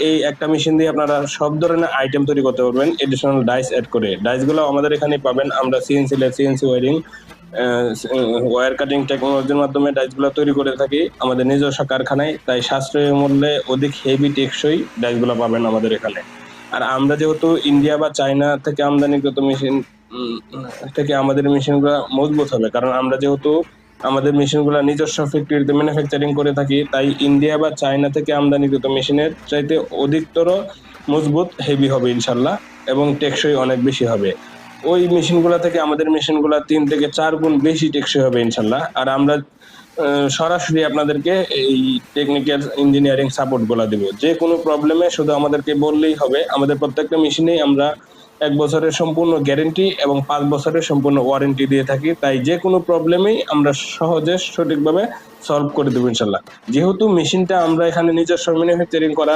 এই একটা মেশিন দিয়ে আপনারা সব ধরনের আইটেম তৈরি করতে পারবেন এডিশনাল ডাইস অ্যাড করে। ডাইসগুলো আমাদের এখানেই পাবেন। আমরা CNC lab, CNC wiring, wire cutting টেকনোলজির মাধ্যমে ডাইসগুলো তৈরি করে থাকি আমাদের নিজস্ব কারখানায়। তাই সাশ্রয়ী মূল্যে অধিক হেভি টেকসই ডাইসগুলো পাবেন আমাদের এখানে। আর আমরা যেহেতু ইন্ডিয়া বা চায়না থেকে আমদানিকৃত মেশিন থেকে আমাদের মেশিনগুলো মজবুত হবে, কারণ আমরা যেহেতু আমাদের মেশিনগুলো নিজস্ব ফ্যাক্টরিতে ম্যানুফ্যাকচারিং করে থাকি, তাই ইন্ডিয়া বা চায়না থেকে আমদানিকৃত মেশিনের চাইতে অধিকতর মজবুত, হেভি হবে ইনশাল্লাহ, এবং টেকসই অনেক বেশি হবে। ওই মেশিনগুলো থেকে আমাদের মেশিনগুলো 3 থেকে 4 গুণ বেশি টেকসই হবে ইনশাল্লাহ। আর আমরা সরাসরি আপনাদেরকে এই টেকনিক্যাল ইঞ্জিনিয়ারিং সাপোর্টগুলো দিব। যে কোনো প্রবলেমে শুধু আমাদেরকে বললেই হবে। আমাদের প্রত্যেকটা মেশিনেই আমরা 1 বছরের সম্পূর্ণ গ্যারান্টি এবং 5 বছরের সম্পূর্ণ ওয়ারেন্টি দিয়ে থাকি। তাই যে কোনো প্রবলেমেই আমরা সহজে সঠিকভাবে সলভ করে দেব ইনশাল্লাহ। যেহেতু মেশিনটা আমরা এখানে নিজস্ব ম্যানুফ্যাকচারিং করা